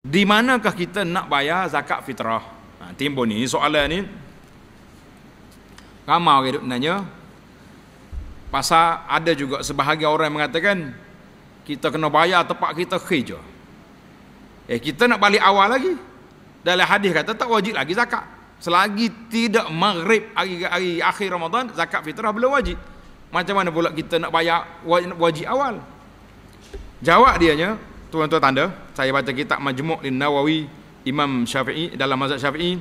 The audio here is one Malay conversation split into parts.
Di manakah kita nak bayar zakat fitrah? Timbul ni soalan ni. Ramai orang duk nanya. Pasal ada juga sebahagian orang yang mengatakan kita kena bayar tempat kita kerja. Kita nak balik awal lagi. Dalam hadis kata tak wajib lagi zakat. Selagi tidak maghrib hari akhir Ramadan, zakat fitrah belum wajib. Macam mana pula kita nak bayar wajib awal? Jawab dianya, tuan-tuan tanda, saya baca kitab Majmu' Nawawi Imam Syafi'i dalam mazhab Syafi'i.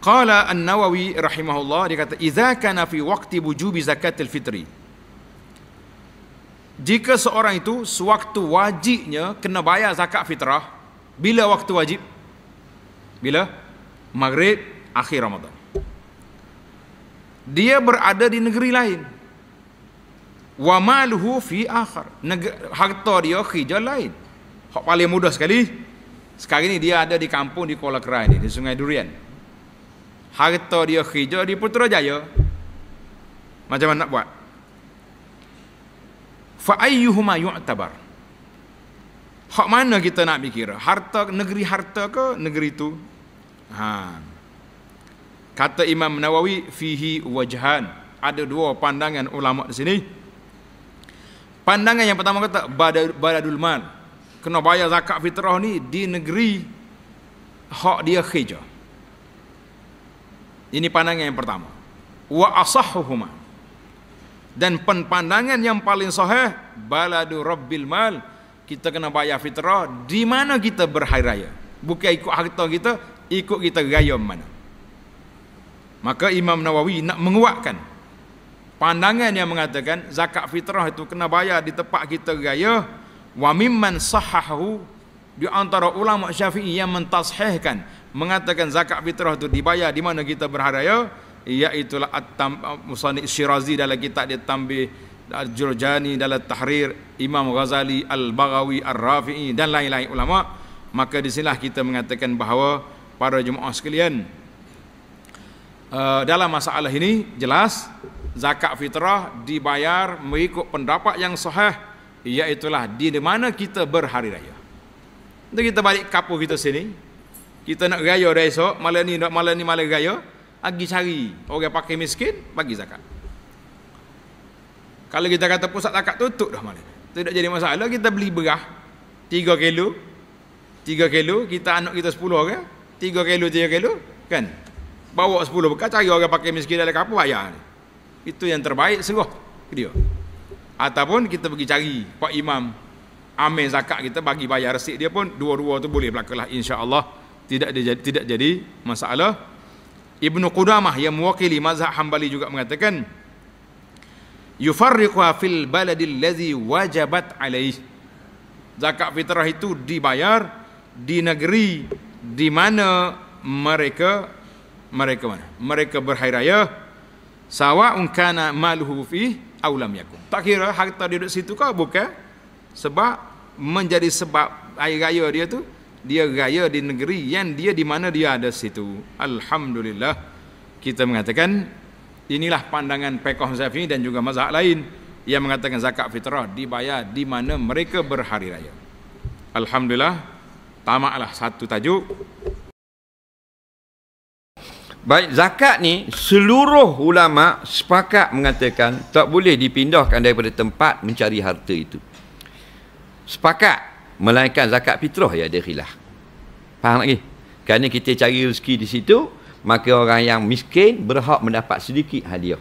Qala An-Nawawi rahimahullah, dia kata idza kana fi waqti wujubi zakatil fitri. Jika seorang itu sewaktu wajibnya kena bayar zakat fitrah, bila waktu wajib? Bila? Maghrib akhir Ramadan. Dia berada di negeri lain. Wa maluhu fi akhar. Harta dia khijal lain. Hak paling mudah sekali. Sekarang ni dia ada di kampung di Kuala Kerai ni, di Sungai Durian. Harta dia khijal di Putrajaya. Macam mana nak buat? Fa ayyuhuma yu'tabar. Hak mana kita nak fikir? Harta negeri harta ke negeri itu? Kata Imam Nawawi fihi wajhan. Ada dua pandangan ulama di sini. Pandangan yang pertama kata baladul mal. Kena bayar zakat fitrah ni di negeri hak dia khijah. Ini pandangan yang pertama. Wa asahhuhuma. Dan pandangan yang paling sahih baladu rabbil mal, kita kena bayar fitrah di mana kita berhari raya. Bukan ikut harta kita, ikut kita raya mana. Maka Imam Nawawi nak menguatkan pandangan yang mengatakan zakat fitrah itu kena bayar di tempat kita raya. Wa mimman sahahu, di antara ulama Syafi'i yang mentashihkan, mengatakan zakat fitrah itu dibayar di mana kita berhari raya, iaitulah Musannif Syirazi dalam kitab dia Tanbih, Al-Jurjani dalam Tahrir, Imam Ghazali, Al-Baghawi, Ar-Rafi'i dan lain-lain ulama. Maka di sinilah kita mengatakan bahawa para jemaah sekalian, dalam masalah ini jelas zakat fitrah dibayar mengikut pendapat yang sahih, iaitulah di mana kita berhari raya. Nanti kita balik kampung kita sini, kita nak raya dah esok, malam ni malam raya, pergi cari orang pakai miskin, bagi zakat. Kalau kita kata pusat zakat tutup dah malam, tidak jadi masalah. Kita beli beras 3 kilo, kita anak kita 10 orang, 3 kilo kan, bawa 10 bekas, cari orang pakai miskin dalam kampung, bayar. Itu yang terbaik, seruh dia. Ataupun kita pergi cari Pak Imam amil zakat kita, bagi bayar resip dia pun, dua-dua tu boleh berlakulah, insya-Allah tidak jadi masalah. Ibnu Qudamah yang mewakili mazhab Hambali juga mengatakan yufarriquha fil baladil ladzi wajabat alaih. Zakat fitrah itu dibayar di negeri di mana mereka berhari raya, sawa'un kana maluhu fi aw lam yakun. Tak kira harta dia duduk situ ke bukan, sebab menjadi sebab hari raya dia tu, dia raya di negeri yang dia di mana dia ada situ. Alhamdulillah, kita mengatakan inilah pandangan fiqh Syafi'i dan juga mazhab lain yang mengatakan zakat fitrah dibayar di mana mereka berhari raya. Alhamdulillah, tamatlah satu tajuk. Baik, zakat ni seluruh ulama sepakat mengatakan tak boleh dipindahkan daripada tempat mencari harta itu. Sepakat, melainkan zakat fitrah ya ada khilaf. Faham lagi? Kerana kita cari rezeki di situ, maka orang yang miskin berhak mendapat sedikit hadiah.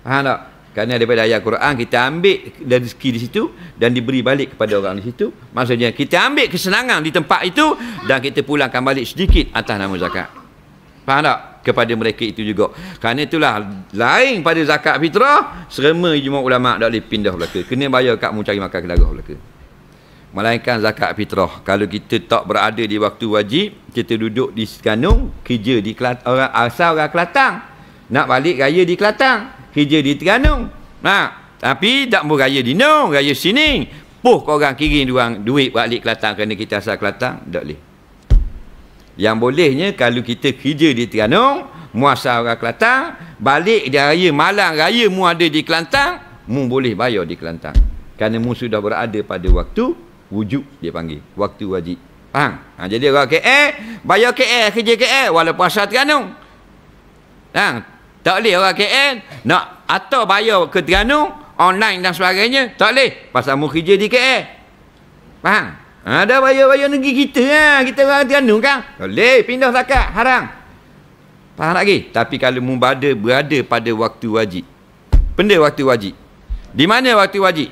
Faham tak? Kerana daripada ayat Quran kita ambil dari rezeki di situ dan diberi balik kepada orang di situ. Maksudnya kita ambil kesenangan di tempat itu dan kita pulangkan balik sedikit atas nama zakat. Faham tak? Kepada mereka itu juga. Kerana itulah lain pada zakat fitrah, serema ijma' ulama' tak boleh pindah belaka. Kena bayar kat mu cari makan ke darah belaka. Melainkan zakat fitrah, kalau kita tak berada di waktu wajib, kita duduk di Terengganu, kerja di Kelantan, orang asal orang Kelantan, nak balik raya di Kelantan, kerja di Terengganu. Tapi tak mau raya di Nong, raya sini. Puh kau orang kirim duit balik Kelantan kerana kita asal Kelantan, tak boleh. Yang bolehnya kalau kita kerja di Terengganu, mu asal orang Kelantan, balik dia raya malam raya mu ada di Kelantan, mu boleh bayar di Kelantan. Kerana mu sudah berada pada waktu wujub dia panggil, waktu wajib. Faham? Jadi orang KL bayar KL, kerja KL walaupun asal Terengganu. Tak boleh orang KL nak atau bayar ke Terengganu online dan sebagainya, tak boleh pasal mu kerja di KL. Faham? Ada bayar negeri kita kita orang Terengganu kan. Boleh pindah zakat, haram. Faham lagi? Tapi kalau mu berada pada waktu wajib. Benda waktu wajib. Di mana waktu wajib?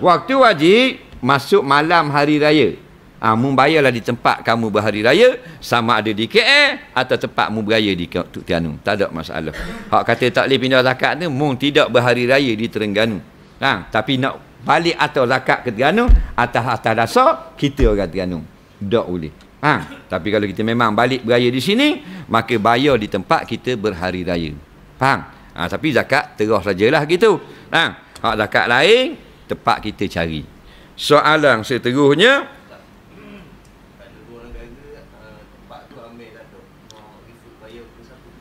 Waktu wajib masuk malam hari raya. Mu bayarlah di tempat kamu berhari raya, sama ada di KL atau tempat mu beraya di Terengganu. Tak ada masalah. Hak kata tak boleh pindah zakat tu, mu tidak berhari raya di Terengganu. Tapi nak balik atau zakat ke Terengganu atas dasar kita orang Terengganu. Tak boleh. Tapi kalau kita memang balik beraya di sini, maka bayar di tempat kita berhari raya. Faham? Tapi zakat terus sajalah gitu. Hak zakat lain tempat kita cari. Soalan seterusnya,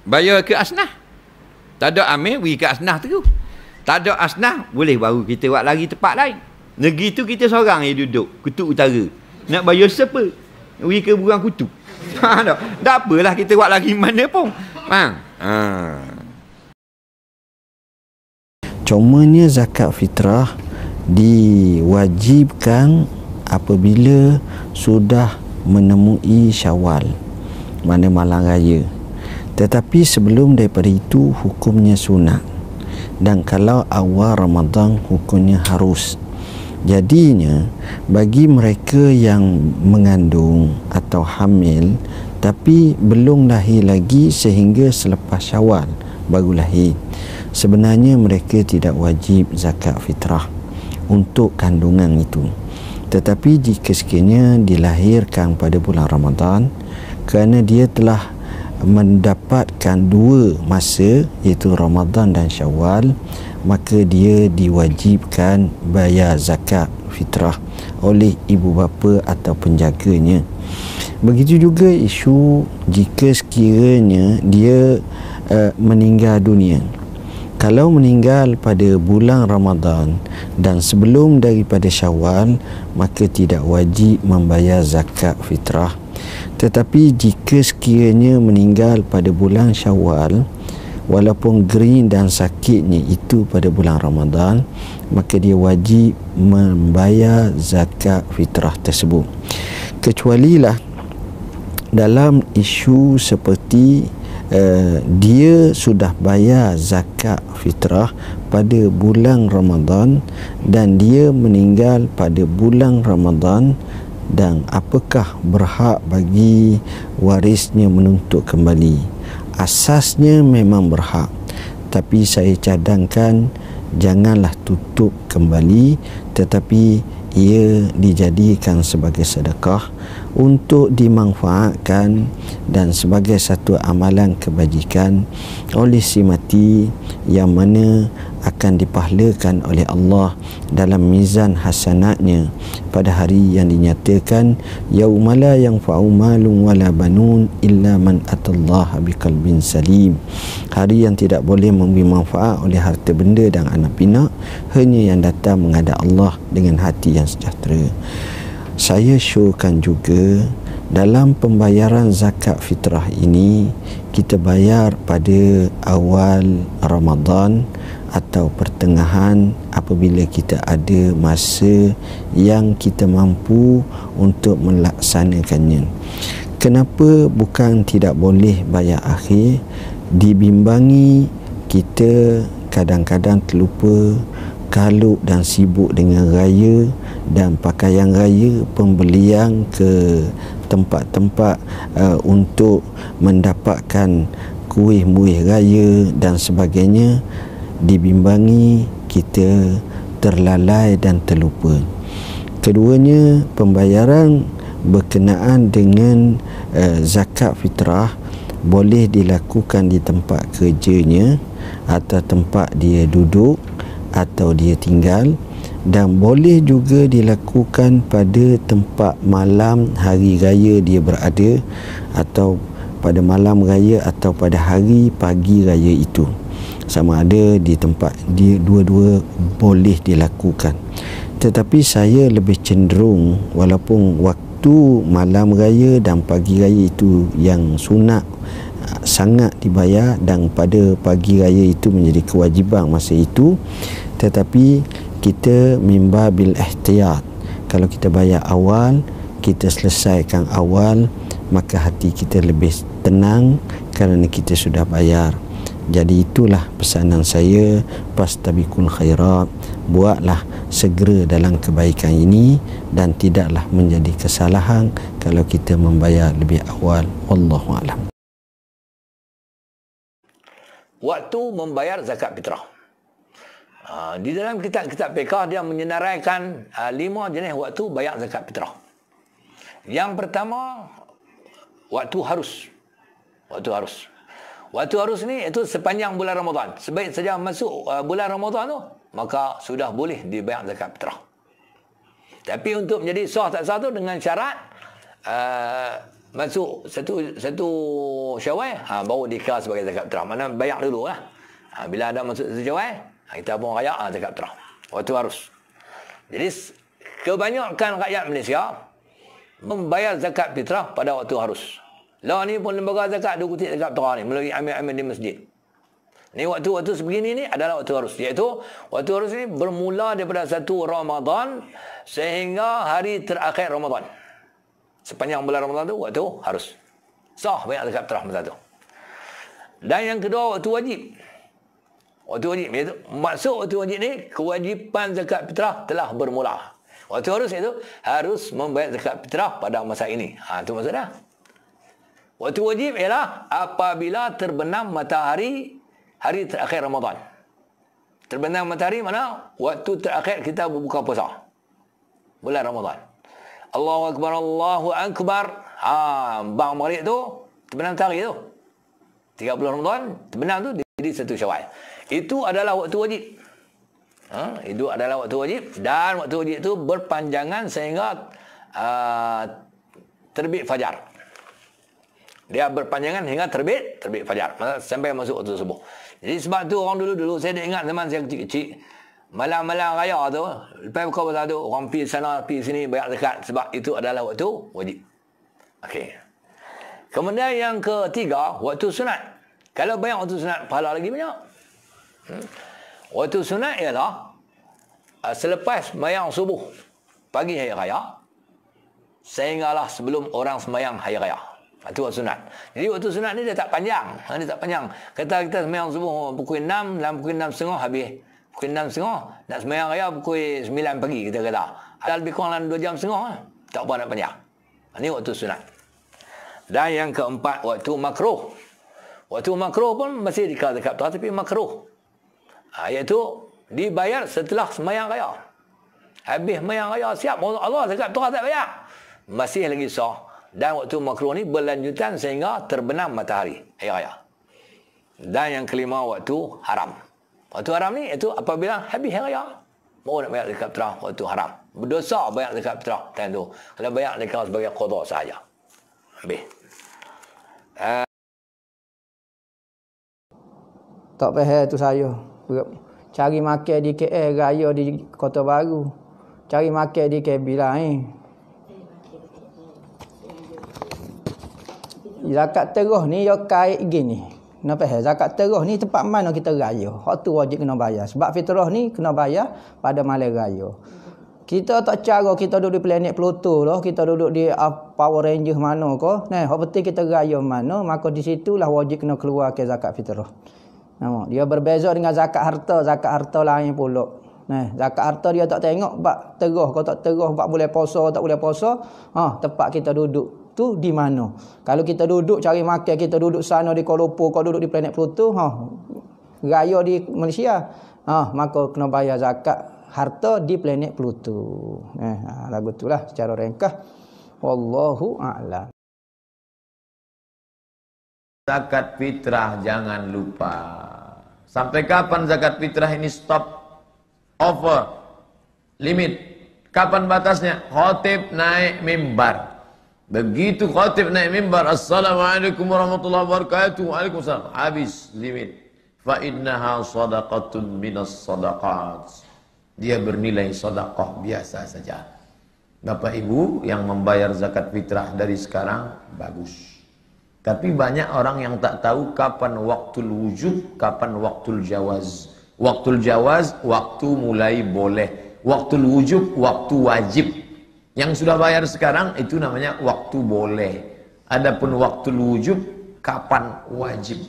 bayar ke asnah. Tak ada amil, pergi ke asnah terus. Tak ada asnah, boleh baru kita buat lagi tempat lain. Negeri tu kita seorang yang duduk, Kutub Utara. Nak bayar siapa? Pergi ke Burang Kutub. Tak apalah kita buat lagi mana pun. Cumanya zakat fitrah diwajibkan apabila sudah menemui Syawal, mana malam raya. Tetapi sebelum daripada itu hukumnya sunat. Dan kalau awal Ramadan hukumnya harus. Jadinya bagi mereka yang mengandung atau hamil tapi belum lahir lagi sehingga selepas Syawal baru lahir, sebenarnya mereka tidak wajib zakat fitrah untuk kandungan itu. Tetapi jika sekiranya dilahirkan pada bulan Ramadan, kerana dia telah mendapatkan dua masa iaitu Ramadan dan Syawal, maka dia diwajibkan bayar zakat fitrah oleh ibu bapa atau penjaganya. Begitu juga isu jika sekiranya dia meninggal dunia. Kalau meninggal pada bulan Ramadan dan sebelum daripada Syawal, maka tidak wajib membayar zakat fitrah. Tetapi jika sekiranya meninggal pada bulan Syawal, walaupun gering dan sakitnya itu pada bulan Ramadan, maka dia wajib membayar zakat fitrah tersebut. Kecualilah dalam isu seperti dia sudah bayar zakat fitrah pada bulan Ramadan dan dia meninggal pada bulan Ramadan, dan apakah berhak bagi warisnya menuntut kembali? Asasnya memang berhak, tapi saya cadangkan janganlah tutup kembali, tetapi ia dijadikan sebagai sedekah untuk dimanfaatkan dan sebagai satu amalan kebajikan oleh si mati, yang mana akan dipahlakan oleh Allah dalam mizan hasanatnya pada hari yang dinyatakan yauma la yanfa'u malun wala banun illa man atallaha biqalbin salim, hari yang tidak boleh memberi manfaat oleh harta benda dan anak pinak, hanya yang datang menghadap Allah dengan hati yang sejahtera. Saya syorkan juga dalam pembayaran zakat fitrah ini, kita bayar pada awal Ramadan atau pertengahan apabila kita ada masa yang kita mampu untuk melaksanakannya. Kenapa bukan tidak boleh bayar akhir? Dibimbangi kita kadang-kadang terlupa, kalut dan sibuk dengan raya dan pakaian raya, pembelian ke tempat-tempat untuk mendapatkan kuih-muih raya dan sebagainya. Dibimbangi kita terlalai dan terlupa. Keduanya, pembayaran berkenaan dengan zakat fitrah boleh dilakukan di tempat kerjanya atau tempat dia duduk atau dia tinggal, dan boleh juga dilakukan pada tempat malam hari raya dia berada, atau pada malam raya atau pada hari pagi raya itu. Sama ada di tempat dia, dua-dua boleh dilakukan. Tetapi saya lebih cenderung, walaupun waktu malam raya dan pagi raya itu yang sunat sangat dibayar, dan pada pagi raya itu menjadi kewajiban masa itu, tetapi kita mimba bil ihtiyat. Kalau kita bayar awal, kita selesaikan awal, maka hati kita lebih tenang kerana kita sudah bayar. Jadi itulah pesanan saya, fastabiqul khairat, buatlah segera dalam kebaikan ini, dan tidaklah menjadi kesalahan kalau kita membayar lebih awal. Wallahu a'lam. Waktu membayar zakat fitrah. Di dalam kitab-kitab fiqh dia menyenaraikan 5 jenis waktu bayar zakat fitrah. Yang pertama, waktu harus. Waktu harus. Waktu harus ni itu sepanjang bulan Ramadan. Sebaik saja masuk bulan Ramadan tu, maka sudah boleh dibayar zakat fitrah. Tapi untuk menjadi sah tak sah tu dengan syarat masuk satu Syawal, baru dikira sebagai zakat fitrah. Mana bayar dulu lah. Bila ada masuk satu Syawal, kita pun raya zakat fitrah. Waktu harus. Jadi kebanyakan rakyat Malaysia membayar zakat fitrah pada waktu harus. Lah ni pun lembaga zakat dia kutip zakat fitrah ni melalui amil-amil di masjid. Ni waktu-waktu sebegini ni adalah waktu harus. Iaitu waktu harus ni bermula daripada 1 Ramadan sehingga hari terakhir Ramadan. Sepanjang bulan Ramadan tu waktu harus. Sah bayar zakat fitrah masa tu. Dan yang kedua waktu wajib. Waktu wajib iaitu maksud waktu wajib ni kewajipan zakat fitrah telah bermula. Waktu harus itu harus membayar zakat fitrah pada masa ini. Itu maksudnya. Waktu wajib ialah apabila terbenam matahari hari terakhir Ramadan. Terbenam matahari mana? Waktu terakhir kita berbuka puasa. Bulan Ramadan. Allahu Akbar, Allahu Akbar. Bang maghrib tu terbenam matahari tu. 30 Ramadan terbenam tu jadi 1 Syawal. Itu adalah waktu wajib. Itu adalah waktu wajib, dan waktu wajib itu berpanjangan sehingga terbit fajar. Dia berpanjangan hingga terbit fajar sampai masuk waktu subuh. Jadi sebab tu orang dulu saya ingat zaman saya kecil-kecil, malam-malam raya tu lepas buka puasa tu orang pergi sana pergi sini bayar zakat, sebab itu adalah waktu wajib. Okey. Kemudian yang ketiga, waktu sunat. Kalau bayar waktu sunat pahala lagi banyak. Waktu sunat ialah selepas sembahyang subuh pagi hari raya sehinggalah sebelum orang sembahyang hari raya. Itu waktu sunat. Jadi waktu sunat ni dia tak panjang. Dia tak panjang. Kata kita sembahyang subuh pukul 6, dalam pukul 6.30 habis. Pukul 6.30 nak sembahyang raya pukul 9 pagi kita kata. Ada lebih kurang dalam 2 jam setengah. Tak apa nak panjang. Ini waktu sunat. Dan yang keempat, waktu makruh. Waktu makruh pun masih dikira zakat fitrah tapi makruh. Iaitu dibayar setelah sembahyang raya. Habis sembahyang raya siap, Allah zakat fitrah tak bayar. Masih lagi sah. Dan waktu makruh ni berlanjutan sehingga terbenam matahari hari raya. Dan yang kelima, waktu haram. Waktu haram ni iaitu apabila habis hari raya baru nak bayar zakat fitrah, waktu haram. Berdosa bayar zakat fitrah time tu. Kalau bayar dikira sebagai qada sahaja. Habis. Tak faham tu saya. Cari makan di KL, raya di Kota Baru. Cari makan di KB lain. Zakat terus ni ya kait gini. Nak faham? Zakat terus ni tempat mana kita raya. Hak tu wajib kena bayar. Sebab fitrah ni kena bayar pada malam raya. Kita tak cara kita duduk di planet Pluto lah, kita duduk di Power Ranger mana ke. Nah, hak penting kita raya mana, maka di situlah wajib kena keluar ke zakat fitrah. Nampak? Dia berbeza dengan zakat harta. Zakat harta lain pula. Nah, zakat harta dia tak tengok bab terus kau tak terus, bab boleh puasa tak boleh puasa. Tempat kita duduk tu di mana. Kalau kita duduk cari makan, kita duduk sana di Kuala Lumpur, kau duduk di planet Pluto, raya di Malaysia, maka kena bayar zakat harta di planet Pluto. Lagu itulah secara ringkas. Wallahu a'lam. Zakat fitrah jangan lupa. Sampai kapan zakat fitrah ini stop? Over. Limit. Kapan batasnya? Khatib naik mimbar. Begitu khatib naik mimbar, Assalamualaikum warahmatullahi wabarakatuh, Waalaikumsalam, habis limit. Fa innaha sadaqatun minas sadaqat. Dia bernilai sedekah biasa saja. Bapak Ibu yang membayar zakat fitrah dari sekarang bagus. Tapi banyak orang yang tak tahu kapan waktul wujub, kapan waktul jawaz. Waktul jawaz, waktu mulai boleh. Waktul wujub, waktu wajib. Yang sudah bayar sekarang itu namanya waktu boleh. Adapun waktul wujub, kapan wajib.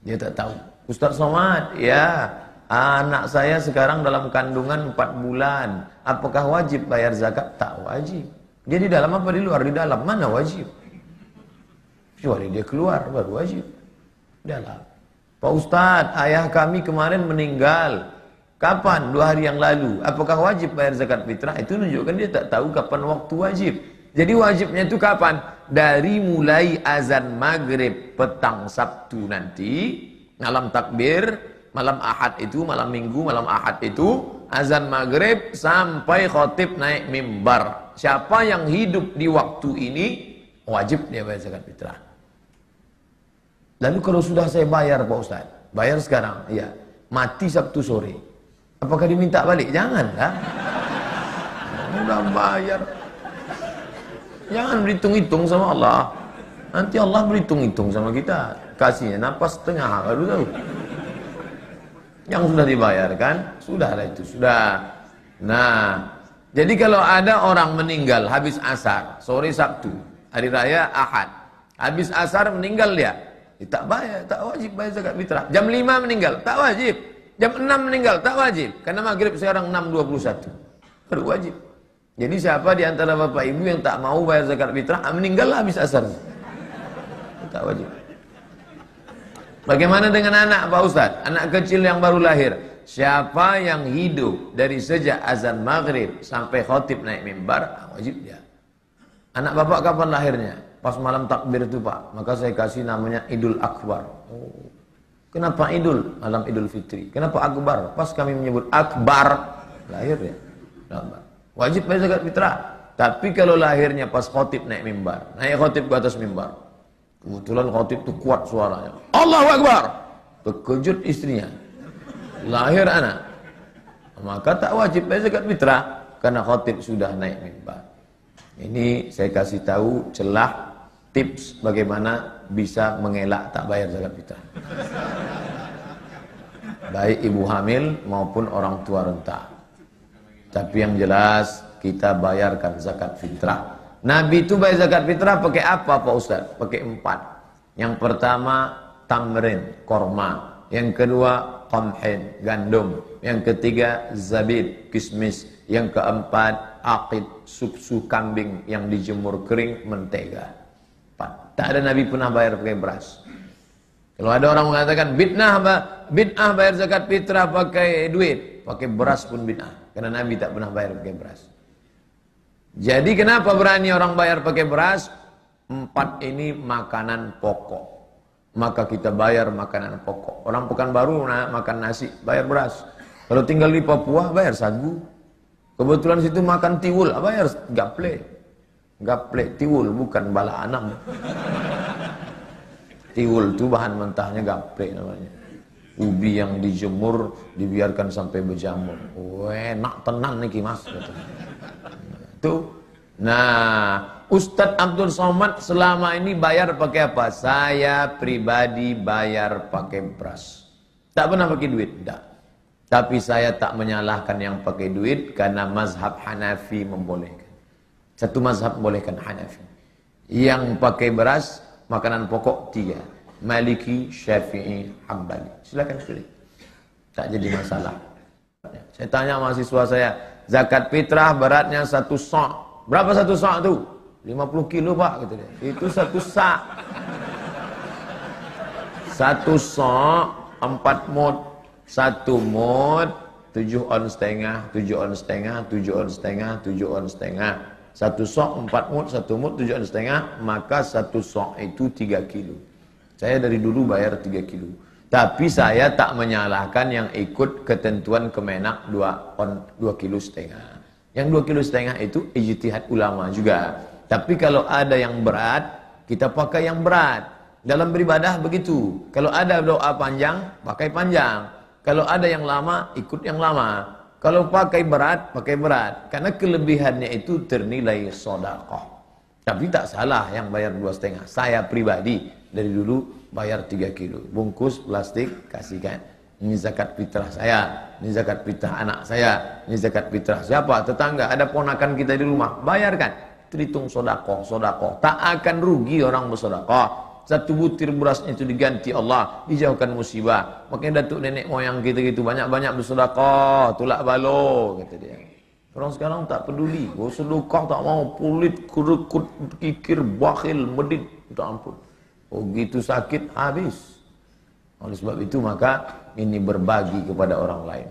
Dia tak tahu. Ustaz Somad, ya, anak saya sekarang dalam kandungan 4 bulan. Apakah wajib bayar zakat? Tak wajib. Dia di dalam apa di luar? Di dalam. Mana wajib? Kecuali dia keluar baru wajib. Dalam. Pak Ustaz, ayah kami kemarin meninggal. Kapan? 2 hari yang lalu. Apakah wajib bayar zakat fitrah? Itu menunjukkan dia tak tahu kapan waktu wajib. Jadi wajibnya itu kapan? Dari mulai azan maghrib petang Sabtu nanti, malam takbir, malam Ahad itu, malam Minggu, malam Ahad itu, azan maghrib sampai khotib naik mimbar. Siapa yang hidup di waktu ini, wajib dia bayar zakat fitrah. Lalu kalau sudah saya bayar Pak Ustaz, bayar sekarang, iya, mati Sabtu sore, apakah diminta balik? Jangan lah. Udah bayar. Jangan berhitung-hitung sama Allah. Nanti Allah berhitung-hitung sama kita. Kasihnya napas setengah, baru tahu. Yang sudah dibayarkan, sudahlah itu, sudah. Nah, jadi kalau ada orang meninggal habis asar, sore Sabtu, hari raya Ahad, habis asar meninggal dia, tak bayar, tak wajib bayar zakat fitrah. Jam 5 meninggal, tak wajib. Jam 6 meninggal, tak wajib. Karena maghrib sekarang 6.21, baru wajib. Jadi siapa di antara bapak ibu yang tak mau bayar zakat fitrah, meninggal habis asar, tak wajib. Bagaimana dengan anak Pak Ustaz? Anak kecil yang baru lahir. Siapa yang hidup dari sejak azan maghrib sampai khotib naik mimbar, wajib dia. Anak bapak kapan lahirnya? Pas malam takbir itu Pak. Maka saya kasih namanya Idul Akbar. Oh. Kenapa Idul? Malam Idul Fitri. Kenapa Akbar? Pas kami menyebut Akbar, lahir ya. Wajib bayar zakat fitrah. Tapi kalau lahirnya pas khotib naik mimbar, naik khotib ke atas mimbar, kebetulan khotib itu kuat suaranya, Allahu Akbar, terkejut istrinya, lahir anak, maka tak wajib bayar zakat fitrah karena khotib sudah naik mimbar. Ini saya kasih tahu celah tips bagaimana bisa mengelak tak bayar zakat fitrah, baik ibu hamil maupun orang tua renta. Tapi yang jelas kita bayarkan zakat fitrah. Nabi itu bayar zakat fitrah pakai apa Pak Ustaz? Pakai 4. Yang pertama tamrin, korma. Yang kedua qamhin, gandum. Yang ketiga zabib, kismis. Yang keempat aqid, susu kambing yang dijemur kering, mentega. 4. Tak ada Nabi pernah bayar pakai beras. Kalau ada orang mengatakan bid'ah bayar zakat fitrah pakai duit, pakai beras pun bid'ah. Karena Nabi tak pernah bayar pakai beras. Jadi kenapa berani orang bayar pakai beras? 4 ini makanan pokok. Maka kita bayar makanan pokok. Orang Pekanbaru makan nasi, bayar beras. Kalau tinggal di Papua, bayar sagu. Kebetulan situ makan tiwul, bayar gaple. Gaple tiwul, bukan bala anam. Tiwul itu bahan mentahnya gaple namanya. Ubi yang dijemur, dibiarkan sampai berjamur. Enak tenan nih mas. Tuh. Nah, Ustadz Abdul Somad selama ini bayar pakai apa? Saya pribadi bayar pakai beras. Tak pernah pakai duit, tidak. Tapi saya tak menyalahkan yang pakai duit karena mazhab Hanafi membolehkan. Satu mazhab membolehkan Hanafi. Yang pakai beras, makanan pokok 3. Maliki, Syafi'i, Hambali. Silakan pilih. Tak jadi masalah. Saya tanya mahasiswa saya, zakat fitrah beratnya 1 sa'. Berapa 1 sa' itu? 50 kilo Pak, gitu dia. Itu 1 sa'. 1 sa' 4 mud. 1 mud 7 ons setengah, 7 ons setengah, 7 ons setengah, 7 ons setengah. 1 sa' 4 mud, 1 mud 7 ons setengah, maka 1 sa' itu 3 kilo. Saya dari dulu bayar 3 kilo. Tapi saya tak menyalahkan yang ikut ketentuan Kemenak 2 kilo setengah. Yang 2 kilo setengah itu ijtihad ulama juga. Tapi kalau ada yang berat, kita pakai yang berat. Dalam beribadah begitu. Kalau ada doa panjang, pakai panjang. Kalau ada yang lama, ikut yang lama. Kalau pakai berat. Karena kelebihannya itu ternilai sedekah. Tapi tak salah yang bayar 2,5. Saya pribadi dari dulu bayar 3 kilo. Bungkus plastik kasihkan. Ini zakat fitrah saya. Ini zakat fitrah anak saya. Ini zakat fitrah siapa? Tetangga. Ada ponakan kita di rumah. Bayarkan. Terhitung sedekah. Tak akan rugi orang bersedekah. 1 butir berasnya itu diganti Allah, dijauhkan musibah. Makanya datuk nenek moyang kita gitu banyak-banyak bersedekah, tulak balo kata dia. Orang sekarang tak peduli, sedekah tak mau, pelit, kerekut, kikir, bakhil, medit, tak ampun. Oh gitu sakit habis. Oleh sebab itu maka ini berbagi kepada orang lain.